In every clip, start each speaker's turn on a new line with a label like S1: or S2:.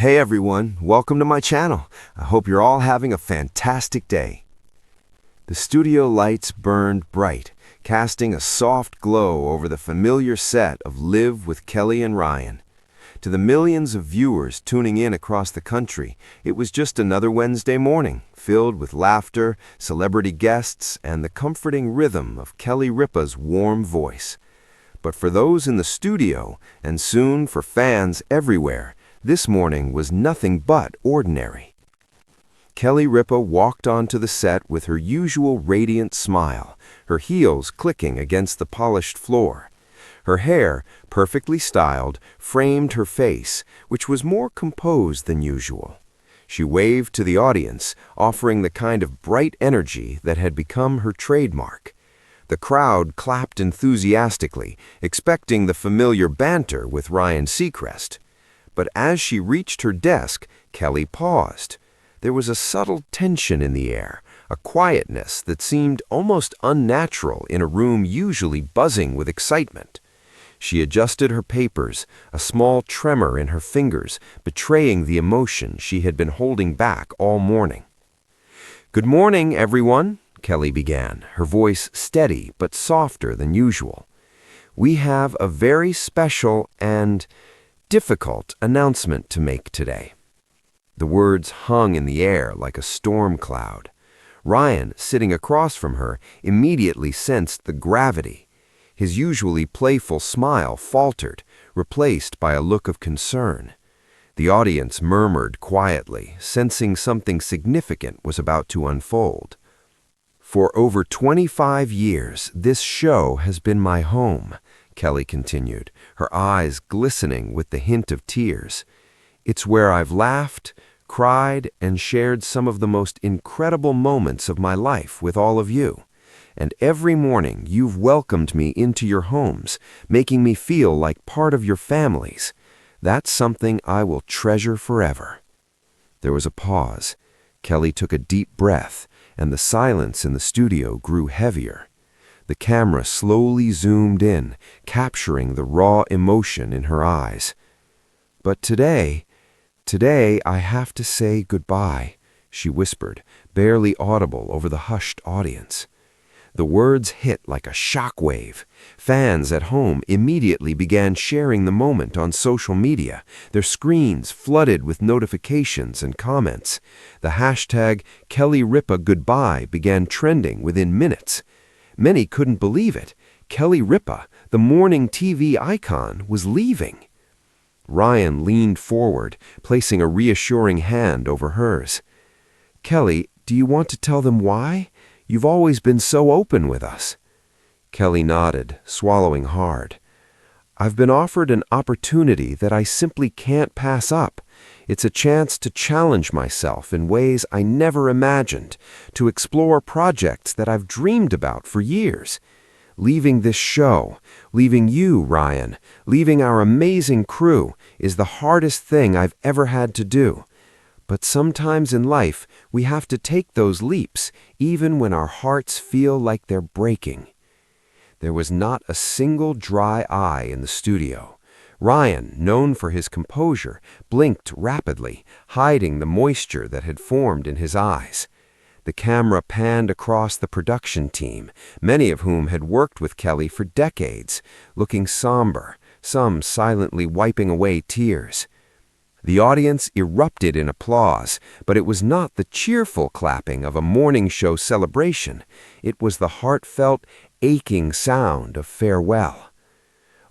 S1: Hey everyone, welcome to my channel. I hope you're all having a fantastic day. The studio lights burned bright, casting a soft glow over the familiar set of Live with Kelly and Ryan. To the millions of viewers tuning in across the country, it was just another Wednesday morning, filled with laughter, celebrity guests, and the comforting rhythm of Kelly Ripa's warm voice. But for those in the studio, and soon for fans everywhere, this morning was nothing but ordinary. Kelly Ripa walked onto the set with her usual radiant smile, her heels clicking against the polished floor. Her hair, perfectly styled, framed her face, which was more composed than usual. She waved to the audience, offering the kind of bright energy that had become her trademark. The crowd clapped enthusiastically, expecting the familiar banter with Ryan Seacrest. But as she reached her desk, Kelly paused. There was a subtle tension in the air, a quietness that seemed almost unnatural in a room usually buzzing with excitement. She adjusted her papers, a small tremor in her fingers betraying the emotion she had been holding back all morning. "Good morning, everyone," Kelly began, her voice steady but softer than usual. "We have a very special and difficult announcement to make today." The words hung in the air like a storm cloud. Ryan, sitting across from her, immediately sensed the gravity. His usually playful smile faltered, replaced by a look of concern. The audience murmured quietly, sensing something significant was about to unfold. "For over 25 years, this show has been my home," Kelly continued, her eyes glistening with the hint of tears. "It's where I've laughed, cried, and shared some of the most incredible moments of my life with all of you. And every morning you've welcomed me into your homes, making me feel like part of your families. That's something I will treasure forever." There was a pause. Kelly took a deep breath, and the silence in the studio grew heavier. The camera slowly zoomed in, capturing the raw emotion in her eyes. "But today I have to say goodbye," she whispered, barely audible over the hushed audience. The words hit like a shockwave. Fans at home immediately began sharing the moment on social media, their screens flooded with notifications and comments. The hashtag Kelly Ripa Goodbye began trending within minutes. Many couldn't believe it. Kelly Ripa, the morning TV icon, was leaving. Ryan leaned forward, placing a reassuring hand over hers. "Kelly, do you want to tell them why? You've always been so open with us." Kelly nodded, swallowing hard. "I've been offered an opportunity that I simply can't pass up. It's a chance to challenge myself in ways I never imagined, to explore projects that I've dreamed about for years. Leaving this show, leaving you, Ryan, leaving our amazing crew is the hardest thing I've ever had to do. But sometimes in life, we have to take those leaps, even when our hearts feel like they're breaking." There was not a single dry eye in the studio. Ryan, known for his composure, blinked rapidly, hiding the moisture that had formed in his eyes. The camera panned across the production team, many of whom had worked with Kelly for decades, looking somber, some silently wiping away tears. The audience erupted in applause, but it was not the cheerful clapping of a morning show celebration. It was the heartfelt, aching sound of farewell.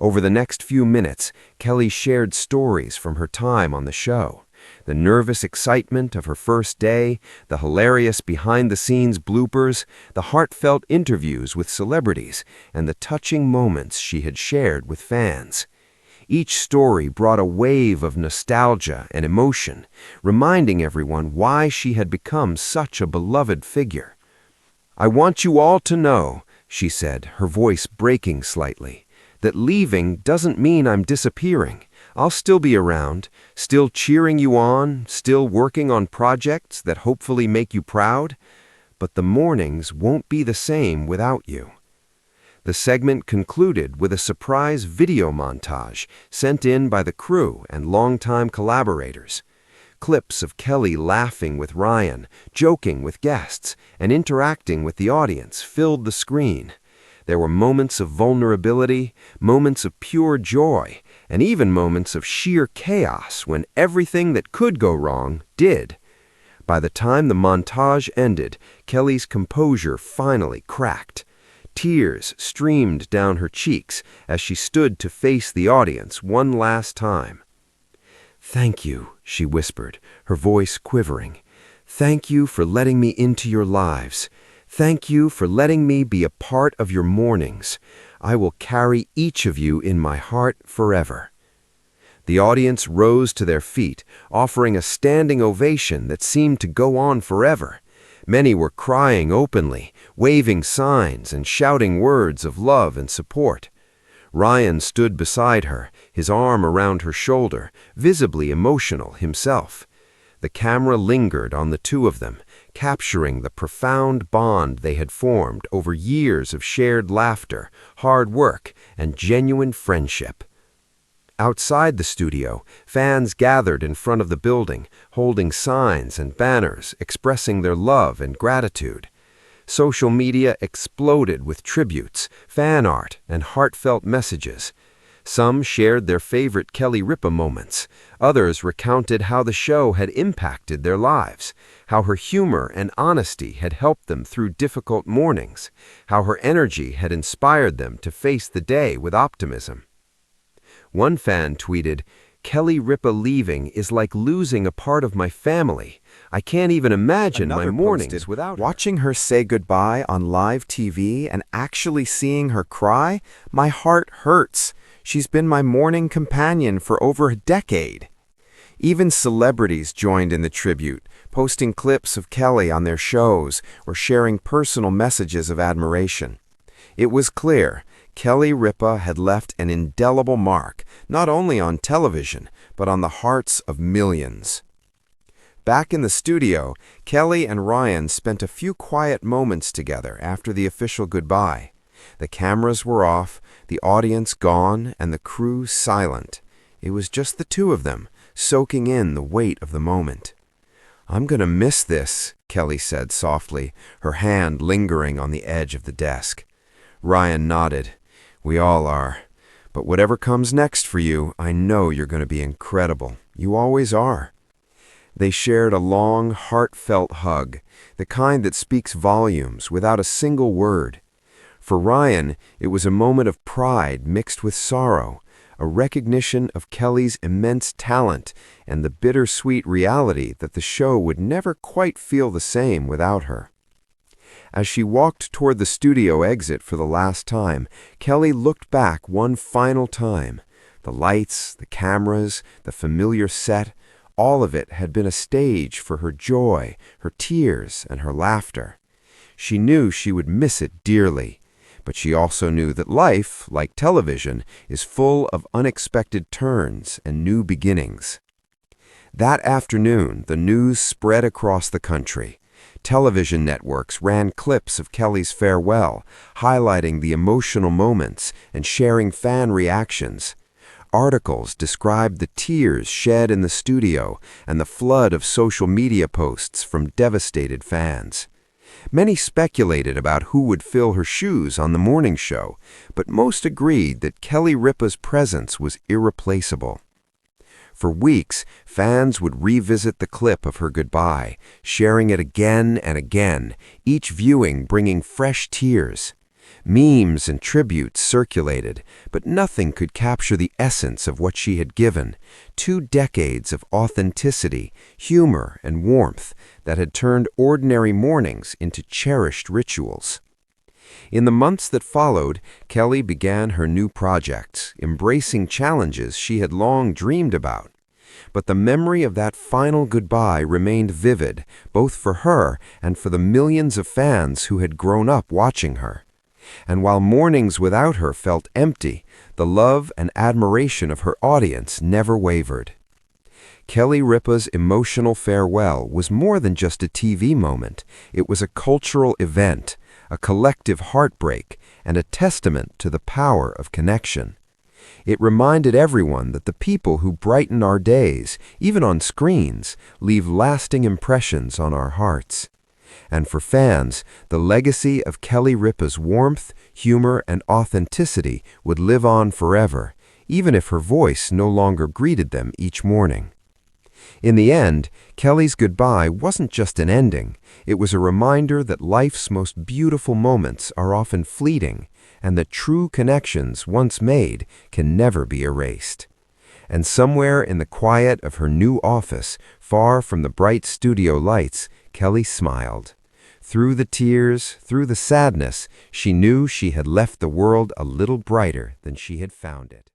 S1: Over the next few minutes, Kelly shared stories from her time on the show. The nervous excitement of her first day, the hilarious behind-the-scenes bloopers, the heartfelt interviews with celebrities, and the touching moments she had shared with fans. Each story brought a wave of nostalgia and emotion, reminding everyone why she had become such a beloved figure. "I want you all to know," she said, her voice breaking slightly, "that leaving doesn't mean I'm disappearing. I'll still be around, still cheering you on, still working on projects that hopefully make you proud. But the mornings won't be the same without you." The segment concluded with a surprise video montage sent in by the crew and longtime collaborators. clips of Kelly laughing with Ryan, joking with guests, and interacting with the audience filled the screen. There were moments of vulnerability, moments of pure joy, and even moments of sheer chaos when everything that could go wrong did. By the time the montage ended, Kelly's composure finally cracked. Tears streamed down her cheeks as she stood to face the audience one last time. "Thank you," she whispered, her voice quivering. "Thank you for letting me into your lives. Thank you for letting me be a part of your mornings. I will carry each of you in my heart forever." The audience rose to their feet, offering a standing ovation that seemed to go on forever. Many were crying openly, waving signs and shouting words of love and support. Ryan stood beside her, his arm around her shoulder, visibly emotional himself. The camera lingered on the two of them, capturing the profound bond they had formed over years of shared laughter, hard work, and genuine friendship. Outside the studio, fans gathered in front of the building, holding signs and banners expressing their love and gratitude. Social media exploded with tributes, fan art, and heartfelt messages. Some shared their favorite Kelly Ripa moments. Others recounted how the show had impacted their lives, how her humor and honesty had helped them through difficult mornings, how her energy had inspired them to face the day with optimism. One fan tweeted, "Kelly Ripa leaving is like losing a part of my family. I can't even imagine my mornings without her."
S2: Watching her say goodbye on live TV and actually seeing her cry, my heart hurts. She's been my morning companion for over a decade. Even celebrities joined in the tribute, posting clips of Kelly on their shows or sharing personal messages of admiration. It was clear Kelly Ripa had left an indelible mark, not only on television, but on the hearts of millions. Back in the studio, Kelly and Ryan spent a few quiet moments together after the official goodbye. The cameras were off, the audience gone, and the crew silent. It was just the two of them, soaking in the weight of the moment. "I'm gonna miss this," Kelly said softly, her hand lingering on the edge of the desk. Ryan nodded. "We all are. But whatever comes next for you, I know you're going to be incredible. You always are." They shared a long, heartfelt hug, the kind that speaks volumes without a single word. For Ryan, it was a moment of pride mixed with sorrow, a recognition of Kelly's immense talent and the bittersweet reality that the show would never quite feel the same without her. As she walked toward the studio exit for the last time, Kelly looked back one final time. The lights, the cameras, the familiar set, all of it had been a stage for her joy, her tears, and her laughter. She knew she would miss it dearly, but she also knew that life, like television, is full of unexpected turns and new beginnings. That afternoon, the news spread across the country. Television networks ran clips of Kelly's farewell, highlighting the emotional moments and sharing fan reactions. Articles described the tears shed in the studio and the flood of social media posts from devastated fans. Many speculated about who would fill her shoes on the morning show, but most agreed that Kelly Ripa's presence was irreplaceable. For weeks, fans would revisit the clip of her goodbye, sharing it again and again, each viewing bringing fresh tears. Memes and tributes circulated, but nothing could capture the essence of what she had given, 2 decades of authenticity, humor, and warmth that had turned ordinary mornings into cherished rituals. In the months that followed, Kelly began her new projects, embracing challenges she had long dreamed about. But the memory of that final goodbye remained vivid, both for her and for the millions of fans who had grown up watching her. And while mornings without her felt empty, the love and admiration of her audience never wavered. Kelly Ripa's emotional farewell was more than just a TV moment. It was a cultural event, a collective heartbreak, and a testament to the power of connection. It reminded everyone that the people who brighten our days, even on screens, leave lasting impressions on our hearts. And for fans, the legacy of Kelly Ripa's warmth, humor, and authenticity would live on forever, even if her voice no longer greeted them each morning. In the end, Kelly's goodbye wasn't just an ending. It was a reminder that life's most beautiful moments are often fleeting, and that true connections once made can never be erased. And somewhere in the quiet of her new office, far from the bright studio lights, Kelly smiled. Through the tears, through the sadness, she knew she had left the world a little brighter than she had found it.